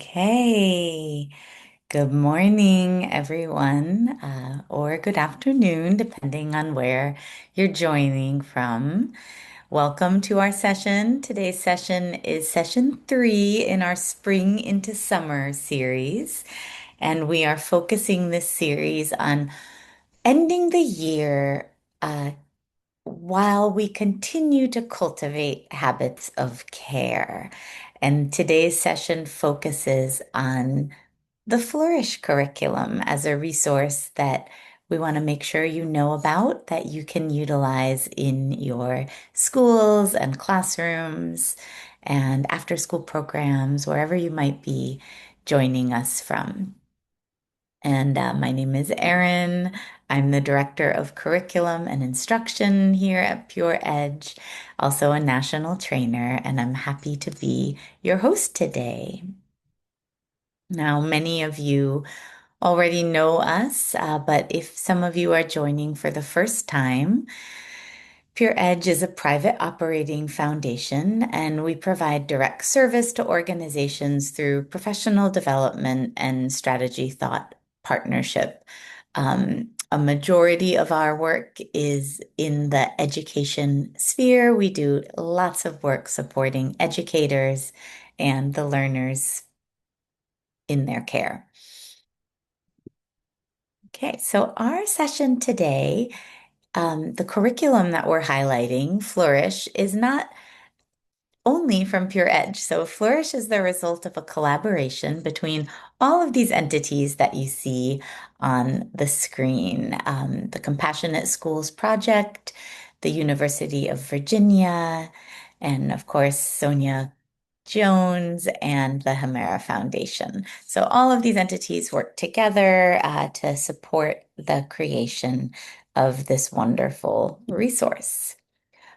Okay. Good morning, everyone, or good afternoon, depending on where you're joining from. Welcome to our session. Today's session is session 3 in our Spring into Summer series. And we are focusing this series on ending the year while we continue to cultivate habits of care. And today's session focuses on the Flourish curriculum as a resource that we want to make sure you know about, that you can utilize in your schools and classrooms and after school programs, wherever you might be joining us from. And my name is Erin. I'm the Director of Curriculum and Instruction here at Pure Edge, also a national trainer, and I'm happy to be your host today. Now, many of you already know us, but if some of you are joining for the first time, Pure Edge is a private operating foundation, and we provide direct service to organizations through professional development and strategy thought partnership. A majority of our work is in the education sphere. We do lots of work supporting educators and the learners in their care. Okay, so our session today, the curriculum that we're highlighting, Flourish, is not only from Pure Edge. So Flourish is the result of a collaboration between all of these entities that you see on the screen. The Compassionate Schools Project, the University of Virginia, and of course, Sonia Jones and the Hemera Foundation. So all of these entities work together to support the creation of this wonderful resource.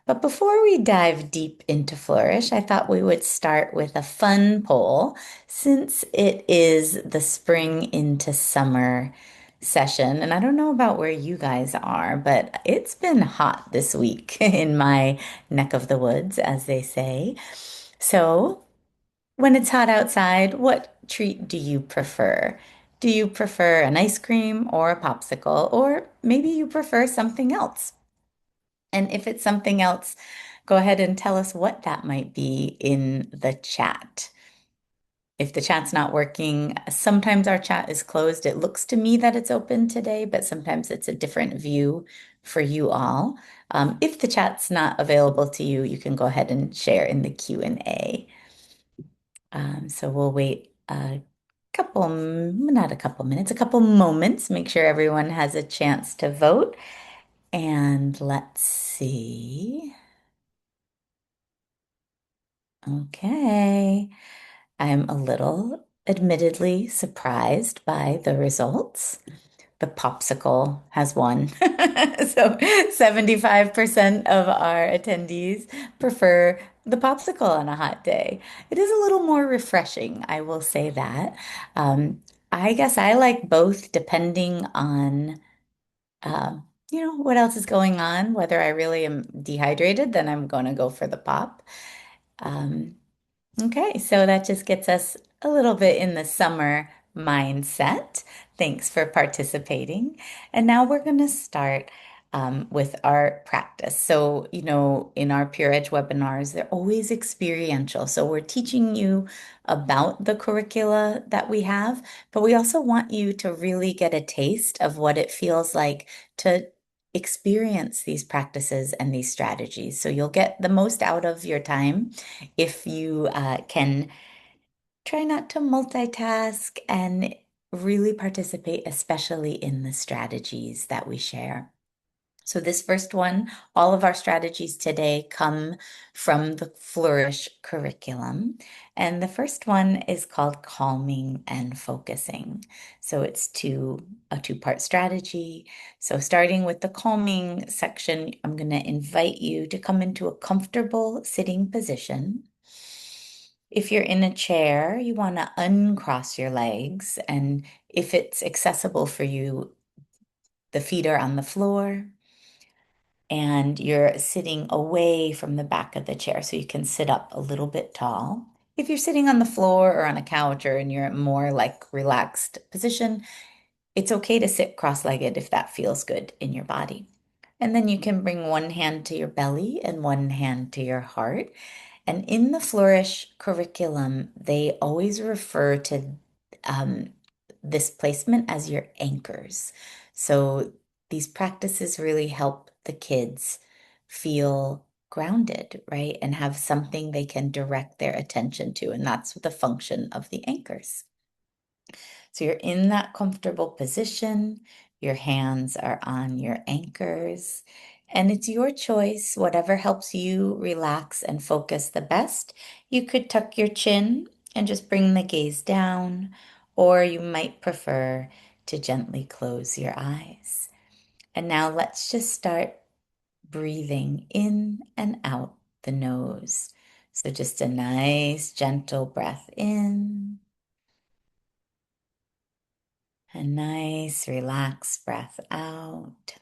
But before we dive deep into Flourish, I thought we would start with a fun poll since it is the spring into summer session. And I don't know about where you guys are, but it's been hot this week in my neck of the woods, as they say. So when it's hot outside, what treat do you prefer? Do you prefer an ice cream or a popsicle, or maybe you prefer something else? And if it's something else, go ahead and tell us what that might be in the chat. If the chat's not working, sometimes our chat is closed. It looks to me that it's open today, but sometimes it's a different view for you all. If the chat's not available to you, you can go ahead and share in the Q&A. So we'll wait a couple, not a couple minutes, a couple moments, make sure everyone has a chance to vote. And let's see. Okay. I'm a little admittedly surprised by the results. The popsicle has won. So 75% of our attendees prefer the popsicle on a hot day. It is a little more refreshing, I will say that. I guess I like both depending on, what else is going on. Whether I really am dehydrated, then I'm going to go for the pop. Um, Okay, so that just gets us a little bit in the summer mindset. Thanks for participating. And now we're going to start with our practice. So, in our Pure Edge webinars, they're always experiential. So we're teaching you about the curricula that we have, but we also want you to really get a taste of what it feels like to experience these practices and these strategies. So you'll get the most out of your time if you can try not to multitask and really participate, especially in the strategies that we share. So this first one, all of our strategies today come from the Flourish curriculum. And the first one is called calming and focusing. So it's a two-part strategy. So starting with the calming section, I'm going to invite you to come into a comfortable sitting position. If you're in a chair, you want to uncross your legs. And if it's accessible for you, the feet are on the floor and you're sitting away from the back of the chair so you can sit up a little bit tall. If you're sitting on the floor or on a couch or in your more like relaxed position, it's okay to sit cross-legged if that feels good in your body. And then you can bring one hand to your belly and one hand to your heart. And in the Flourish curriculum, they always refer to um, this placement as your anchors. So these practices really help the kids feel grounded, right? And have something they can direct their attention to. And that's the function of the anchors. So you're in that comfortable position. Your hands are on your anchors, and it's your choice, whatever helps you relax and focus the best. You could tuck your chin and just bring the gaze down, or you might prefer to gently close your eyes. And now let's just start breathing in and out the nose. So just a nice, gentle breath in. A nice, relaxed breath out.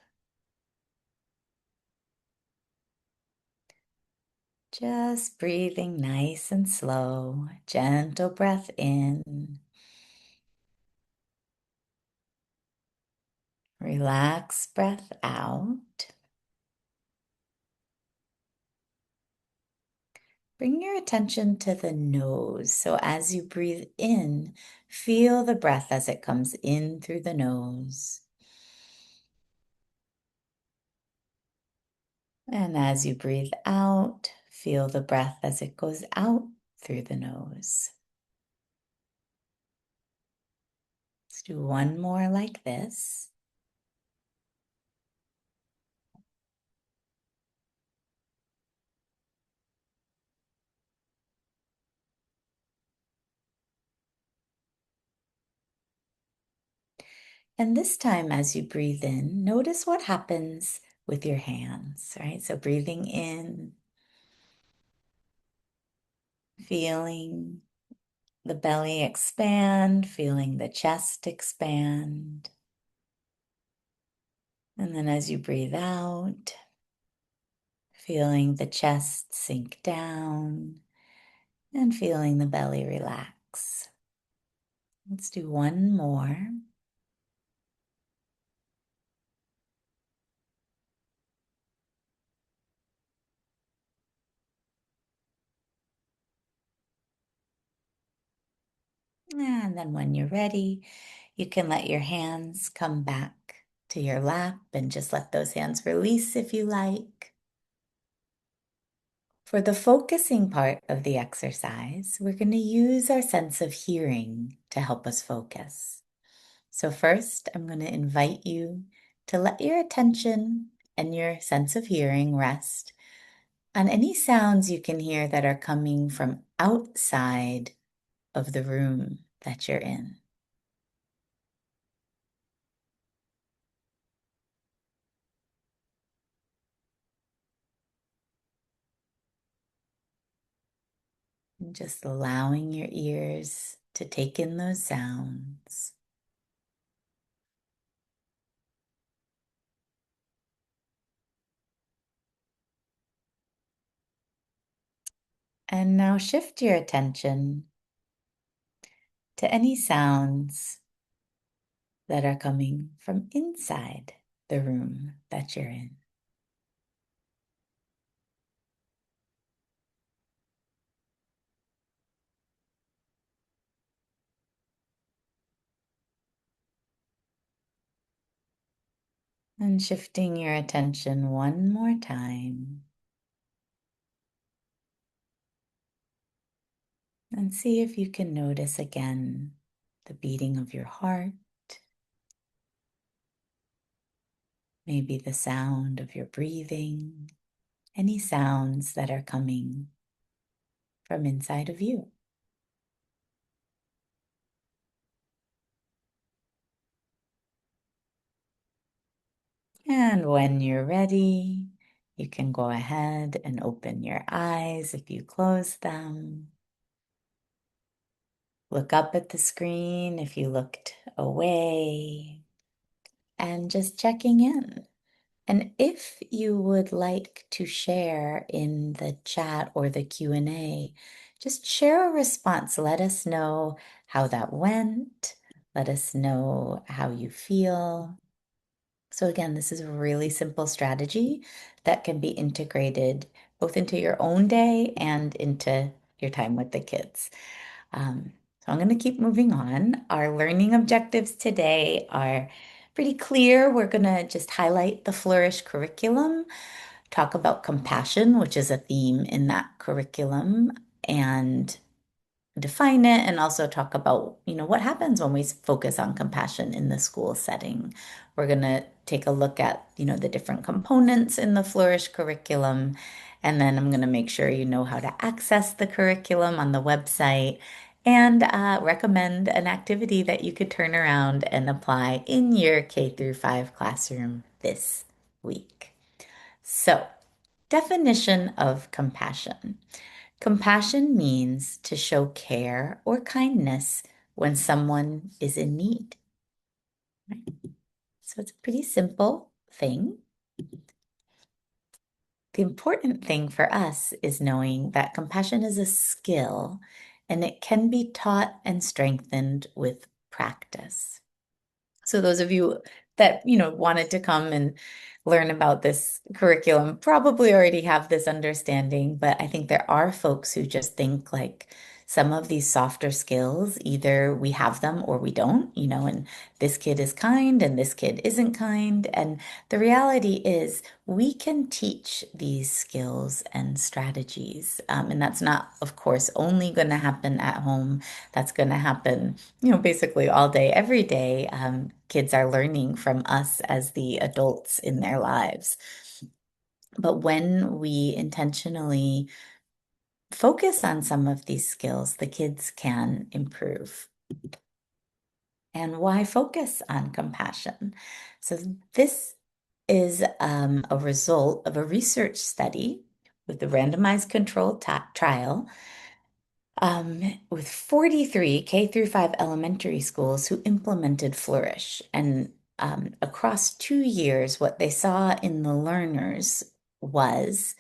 Just breathing nice and slow. Gentle breath in. Relaxed breath out. Bring your attention to the nose. So as you breathe in, feel the breath as it comes in through the nose. And as you breathe out, feel the breath as it goes out through the nose. Let's do one more like this. And this time, as you breathe in, notice what happens with your hands, right? So breathing in, feeling the belly expand, feeling the chest expand. And then as you breathe out, feeling the chest sink down and feeling the belly relax. Let's do one more. And then when you're ready, you can let your hands come back to your lap and just let those hands release if you like. For the focusing part of the exercise, we're going to use our sense of hearing to help us focus. So first, I'm going to invite you to let your attention and your sense of hearing rest on any sounds you can hear that are coming from outside of the room that you're in. And just allowing your ears to take in those sounds. And now shift your attention to any sounds that are coming from inside the room that you're in. And shifting your attention one more time. And see if you can notice again the beating of your heart, maybe the sound of your breathing, any sounds that are coming from inside of you. And when you're ready, you can go ahead and open your eyes if you close them. Look up at the screen if you looked away, and just checking in. And if you would like to share in the chat or the Q&A, just share a response. Let us know how that went. Let us know how you feel. So again, this is a really simple strategy that can be integrated both into your own day and into your time with the kids. So I'm going to keep moving on. Our learning objectives today are pretty clear. We're going to just highlight the Flourish curriculum, talk about compassion, which is a theme in that curriculum, and define it, and also talk about, what happens when we focus on compassion in the school setting. We're going to take a look at, the different components in the Flourish curriculum, and then I'm going to make sure you know how to access the curriculum on the website and recommend an activity that you could turn around and apply in your K through 5 classroom this week. So, definition of compassion. Compassion means to show care or kindness when someone is in need. Right? So it's a pretty simple thing. The important thing for us is knowing that compassion is a skill and it can be taught and strengthened with practice. So those of you that, wanted to come and learn about this curriculum probably already have this understanding, but I think there are folks who just think like some of these softer skills, either we have them or we don't, and this kid is kind and this kid isn't kind. And the reality is we can teach these skills and strategies. And that's not, of course, only going to happen at home. That's going to happen basically all day, every day, kids are learning from us as the adults in their lives. But when we intentionally focus on some of these skills, the kids can improve. And why focus on compassion? So this is a result of a research study with a randomized controlled trial with 43 K through 5 elementary schools who implemented Flourish. And across 2 years, what they saw in the learners was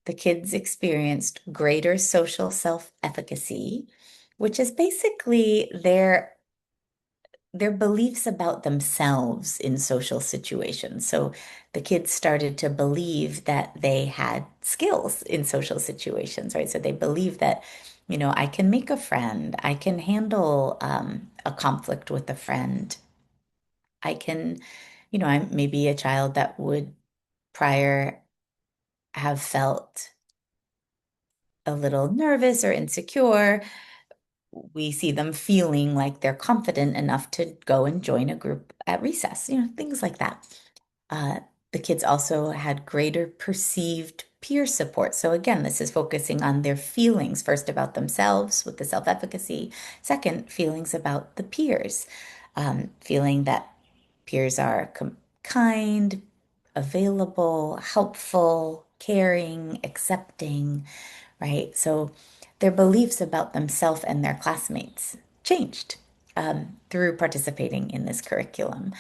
the kids experienced greater social self-efficacy, which is basically their beliefs about themselves in social situations. So the kids started to believe that they had skills in social situations, right? So they believe that, I can make a friend, I can handle a conflict with a friend. I can, I'm maybe a child that would prior have felt a little nervous or insecure. We see them feeling like they're confident enough to go and join a group at recess, things like that. Uh, the kids also had greater perceived peer support. So again, this is focusing on their feelings, first about themselves with the self-efficacy, second, feelings about the peers, feeling that peers are kind, available, helpful, caring, accepting, right? So their beliefs about themselves and their classmates changed through participating in this curriculum.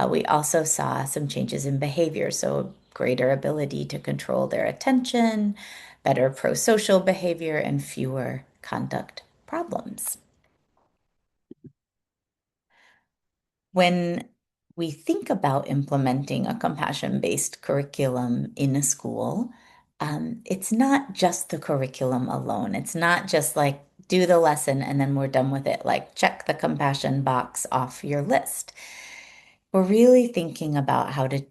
We also saw some changes in behavior, so greater ability to control their attention, better pro-social behavior, and fewer conduct problems. When we think about implementing a compassion-based curriculum in a school, it's not just the curriculum alone. It's not just like do the lesson and then we're done with it, like check the compassion box off your list. We're really thinking about how to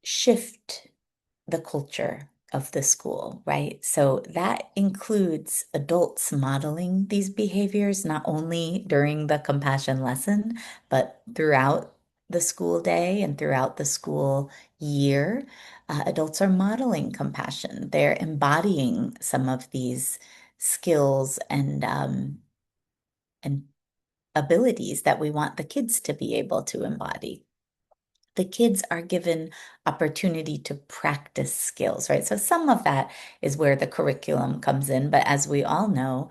shift the culture of the school, right? So that includes adults modeling these behaviors, not only during the compassion lesson, but throughout the school day and throughout the school year. Adults are modeling compassion. They're embodying some of these skills and abilities that we want the kids to be able to embody. The kids are given opportunity to practice skills, right? So some of that is where the curriculum comes in. But as we all know,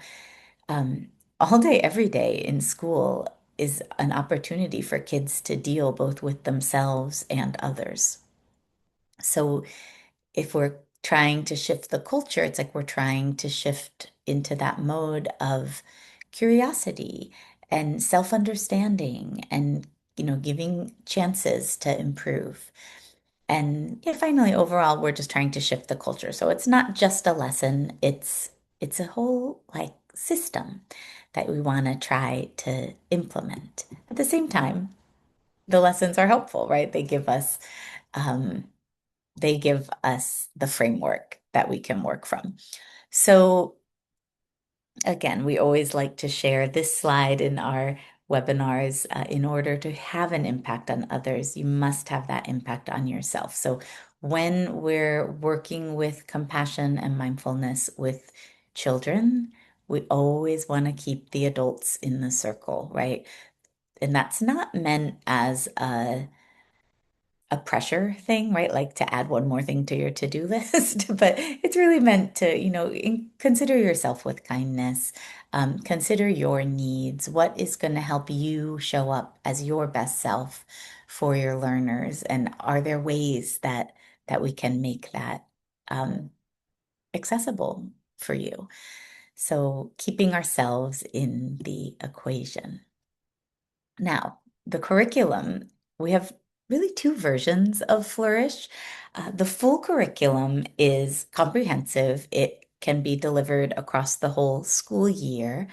um, all day, every day in school is an opportunity for kids to deal both with themselves and others. So if we're trying to shift the culture. It's like we're trying to shift into that mode of curiosity and self-understanding and, giving chances to improve. And yeah, finally, overall, we're just trying to shift the culture. So it's not just a lesson, it's a whole like system that we want to try to implement. At the same time, the lessons are helpful, right? Um, they give us the framework that we can work from. So again, we always like to share this slide in our webinars. In order to have an impact on others, you must have that impact on yourself. So when we're working with compassion and mindfulness with children, we always want to keep the adults in the circle, right? And that's not meant as a pressure thing, right? Like to add one more thing to your to-do list, but it's really meant to, consider yourself with kindness. Consider your needs. What is going to help you show up as your best self for your learners? And are there ways that we can make that accessible for you? So keeping ourselves in the equation. Now, the curriculum, we have really two versions of Flourish. The full curriculum is comprehensive. It can be delivered across the whole school year,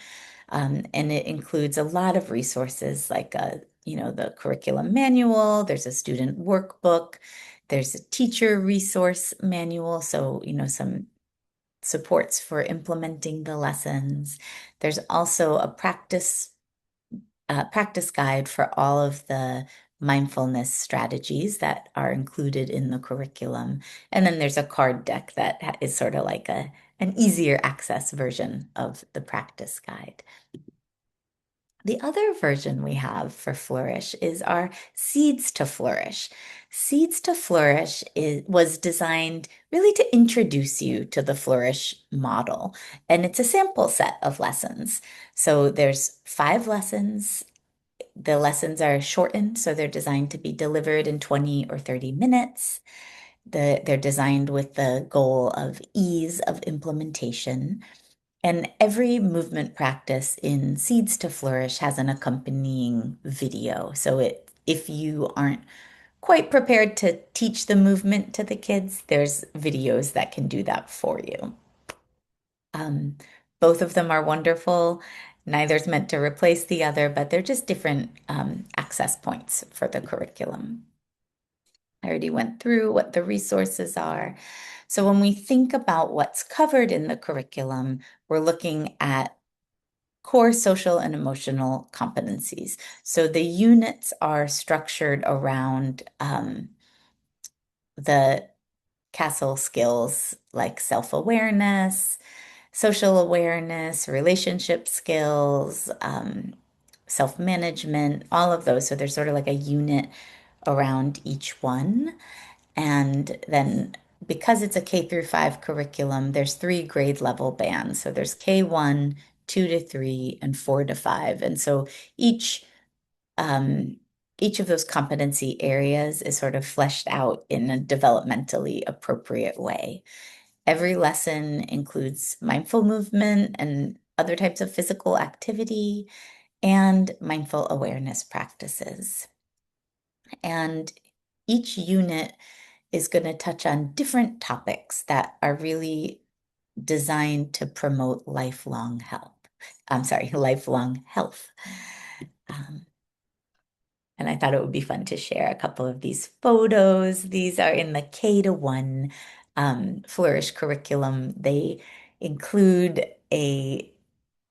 and it includes a lot of resources like, the curriculum manual, there's a student workbook, there's a teacher resource manual, so, some supports for implementing the lessons. There's also a practice guide for all of the mindfulness strategies that are included in the curriculum. And then there's a card deck that is sort of like an easier access version of the practice guide. The other version we have for Flourish is our Seeds to Flourish. Seeds to Flourish was designed really to introduce you to the Flourish model, and it's a sample set of lessons. So there's 5 lessons. The lessons are shortened, so they're designed to be delivered in 20 or 30 minutes. They're designed with the goal of ease of implementation. And every movement practice in Seeds to Flourish has an accompanying video. So if you aren't quite prepared to teach the movement to the kids, there's videos that can do that for you. Um, Both of them are wonderful. Neither's meant to replace the other, but they're just different access points for the curriculum. I already went through what the resources are. So when we think about what's covered in the curriculum, we're looking at core social and emotional competencies. So the units are structured around the castle skills like self-awareness, social awareness, relationship skills, self-management, all of those. So there's sort of like a unit around each one. And then because it's a K through 5 curriculum, there's 3 grade level bands. So there's K1, 2 to 3, and 4 to 5. And so each each of those competency areas is sort of fleshed out in a developmentally appropriate way. Every lesson includes mindful movement and other types of physical activity and mindful awareness practices. And each unit is going to touch on different topics that are really designed to promote lifelong health. I'm sorry, lifelong health. Um, and I thought it would be fun to share a couple of these photos. These are in the K to 1 Flourish curriculum. They include a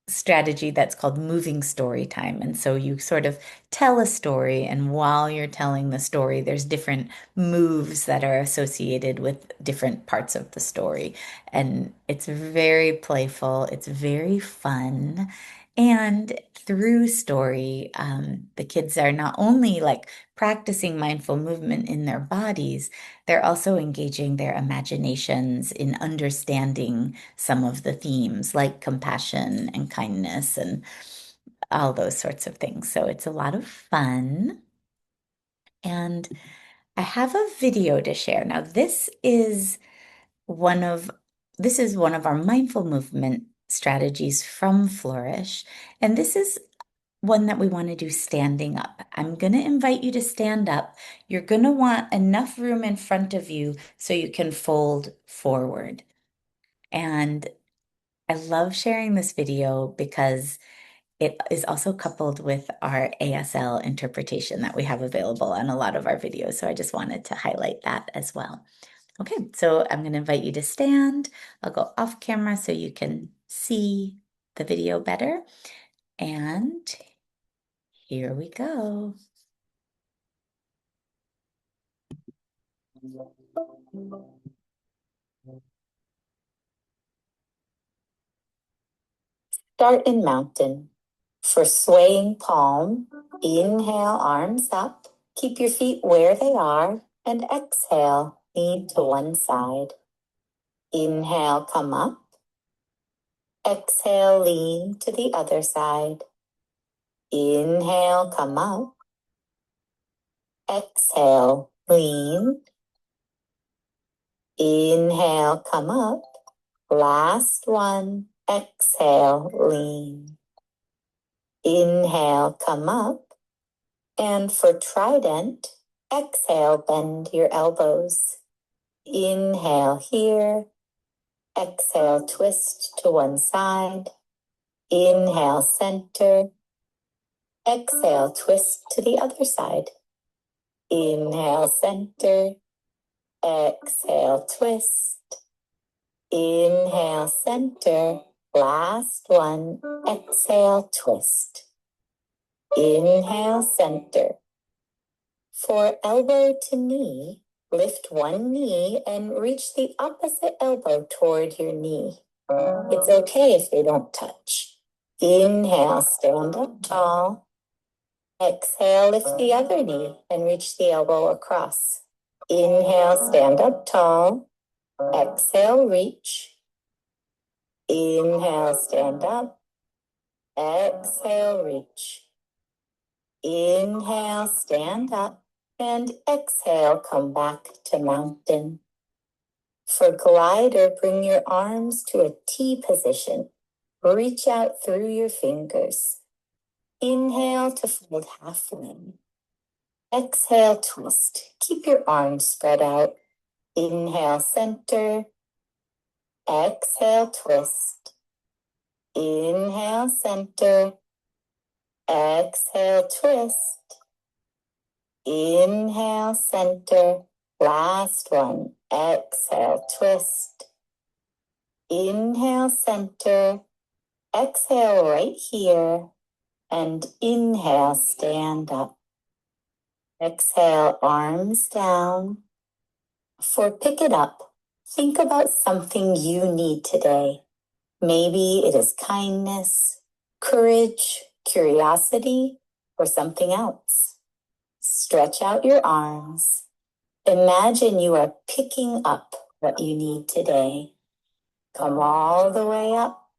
strategy that's called moving story time. And so you sort of tell a story, and while you're telling the story, there's different moves that are associated with different parts of the story. And it's very playful, it's very fun. And through story, the kids are not only like practicing mindful movement in their bodies, they're also engaging their imaginations in understanding some of the themes like compassion and kindness and all those sorts of things. So it's a lot of fun. And I have a video to share. Now, this is one of this is one of our mindful movement strategies from Flourish. And this is one that we want to do standing up. I'm going to invite you to stand up. You're going to want enough room in front of you so you can fold forward. And I love sharing this video because it is also coupled with our ASL interpretation that we have available on a lot of our videos. So I just wanted to highlight that as well. Okay, so I'm going to invite you to stand. I'll go off camera so you can see the video better. And here we go. Start in mountain. For swaying palm, inhale, arms up. Keep your feet where they are and exhale, lean to one side. Inhale, come up. Exhale, lean to the other side. Inhale, come up. Exhale, lean. Inhale, come up. Last one. Exhale, lean. Inhale, come up. And for trident, exhale, bend your elbows. Inhale here. Exhale, twist to one side. Inhale, center. Exhale, twist to the other side. Inhale, center. Exhale, twist. Inhale, center. Last one. Exhale, twist. Inhale, center. For elbow to knee, lift one knee and reach the opposite elbow toward your knee. It's okay if they don't touch. Inhale, stand up tall. Exhale, lift the other knee and reach the elbow across. Inhale, stand up tall. Exhale, reach. Inhale, stand up. Exhale, reach. Inhale, stand up. And exhale, come back to mountain. For glider, bring your arms to a T position. Reach out through your fingers. Inhale to fold halfway. Exhale, twist. Keep your arms spread out. Inhale, center. Exhale, twist. Inhale, center. Exhale, twist. Inhale, center. Last one. Exhale, twist. Inhale, center. Exhale right here. And inhale, stand up. Exhale, arms down. For pick it up, think about something you need today. Maybe it is kindness, courage, curiosity, or something else. Stretch out your arms. Imagine you are picking up what you need today. Come all the way up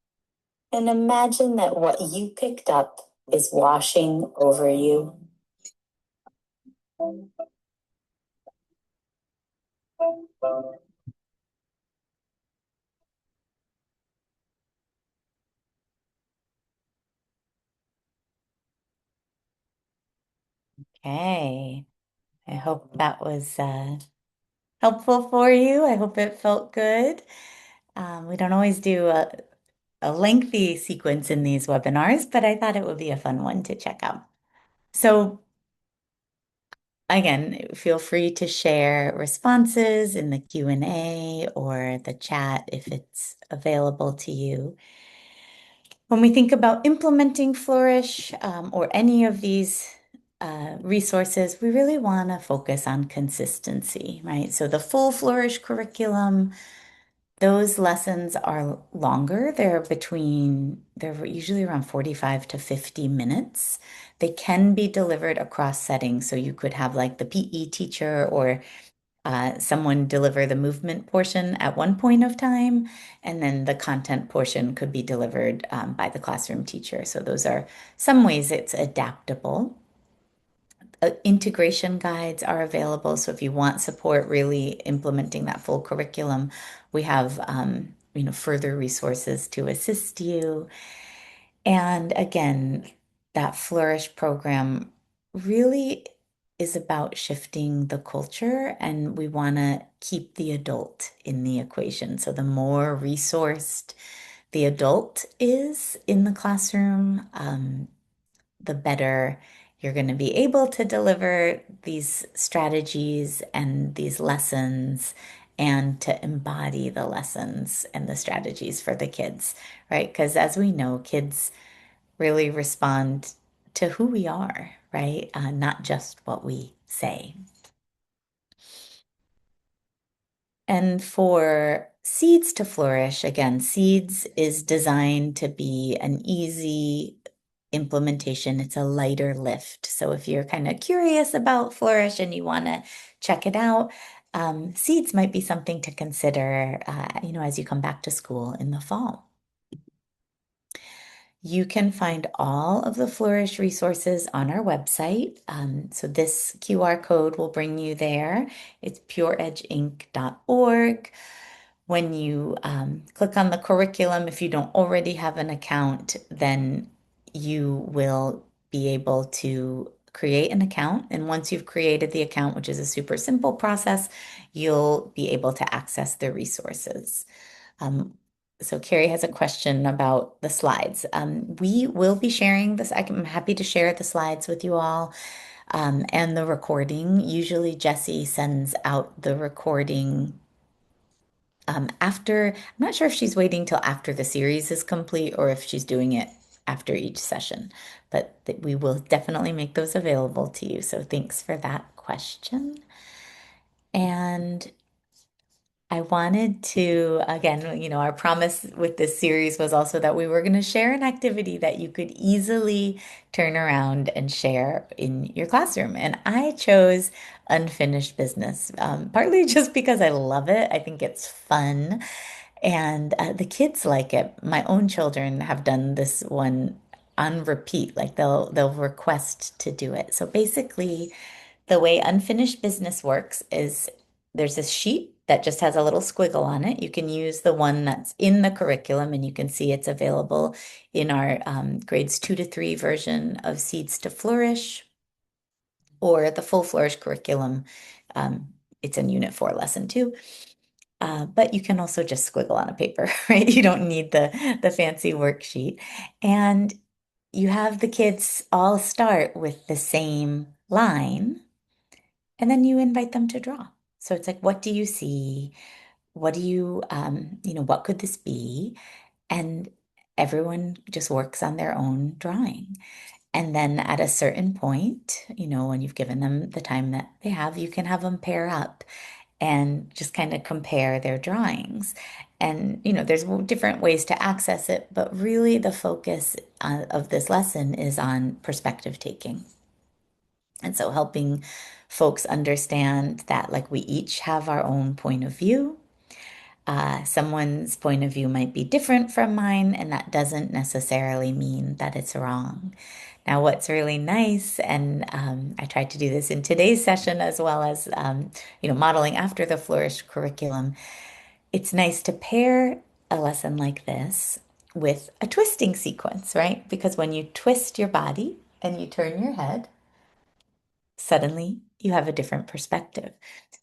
and imagine that what you picked up is washing over you. Okay, I hope that was helpful for you. I hope it felt good. We don't always do a lengthy sequence in these webinars, but I thought it would be a fun one to check out. So again, feel free to share responses in the Q&A or the chat if it's available to you. When we think about implementing Flourish or any of these resources, we really want to focus on consistency, right? So the full Flourish curriculum, those lessons are longer. They're usually around 45 to 50 minutes. They can be delivered across settings. So you could have like the PE teacher or someone deliver the movement portion at one point of time, and then the content portion could be delivered by the classroom teacher. So those are some ways it's adaptable. integration guides are available. So if you want support really implementing that full curriculum, we have further resources to assist you. And again, that Flourish program really is about shifting the culture, and we want to keep the adult in the equation. So the more resourced the adult is in the classroom, the better you're going to be able to deliver these strategies and these lessons and to embody the lessons and the strategies for the kids, right? Because as we know, kids really respond to who we are, right? Not just what we say. And for Seeds to Flourish, again, Seeds is designed to be an easy implementation. It's a lighter lift. So if you're kind of curious about Flourish and you want to check it out, Seeds might be something to consider, as you come back to school in the fall. You can find all of the Flourish resources on our website. So this QR code will bring you there. It's pureedgeinc.org. When you click on the curriculum, if you don't already have an account, then you will be able to create an account. And once you've created the account, which is a super simple process, you'll be able to access the resources. Um, so Carrie has a question about the slides. We will be sharing this. I'm happy to share the slides with you all and the recording. Usually Jessie sends out the recording after. I'm not sure if she's waiting till after the series is complete or if she's doing it after each session, but we will definitely make those available to you. So thanks for that question. And I wanted to, again, our promise with this series was also that we were going to share an activity that you could easily turn around and share in your classroom. And I chose unfinished business, partly just because I love it. I think it's fun. And the kids like it. My own children have done this one on repeat. Like they'll request to do it. So basically, the way unfinished business works is there's a sheet that just has a little squiggle on it. You can use the one that's in the curriculum, and you can see it's available in our grades 2 to 3 version of Seeds to Flourish or the full Flourish curriculum. It's in Unit 4, Lesson 2. But you can also just squiggle on a paper, right? You don't need the fancy worksheet. And you have the kids all start with the same line, and then you invite them to draw. So it's like, what do you see? What do you, what could this be? And everyone just works on their own drawing. And then at a certain point, when you've given them the time that they have, you can have them pair up and just kind of compare their drawings. And, there's different ways to access it, but really the focus of this lesson is on perspective taking. And so helping folks understand that, like, we each have our own point of view. Someone's point of view might be different from mine, and that doesn't necessarily mean that it's wrong. Now, what's really nice, and I tried to do this in today's session as well as, modeling after the Flourish curriculum, it's nice to pair a lesson like this with a twisting sequence, right? Because when you twist your body and you turn your head, suddenly you have a different perspective.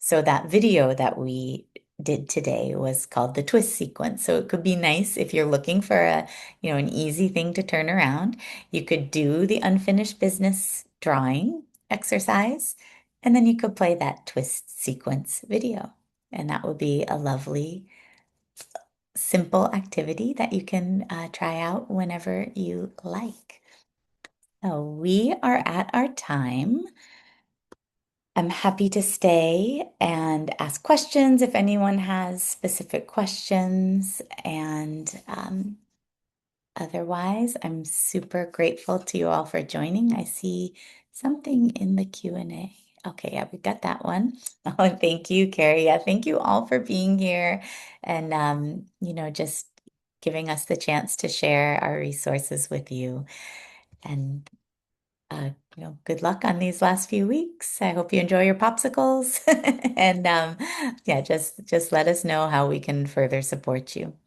So that video that we did today was called the twist sequence. So it could be nice if you're looking for an easy thing to turn around. You could do the unfinished business drawing exercise, and then you could play that twist sequence video. And that would be a lovely, simple activity that you can try out whenever you like. So we are at our time. I'm happy to stay and ask questions if anyone has specific questions. And otherwise, I'm super grateful to you all for joining. I see something in the Q&A. Okay, yeah, we got that one. Oh, thank you, Carrie. Yeah, thank you all for being here and just giving us the chance to share our resources with you. And Good luck on these last few weeks. I hope you enjoy your popsicles. And yeah, just let us know how we can further support you.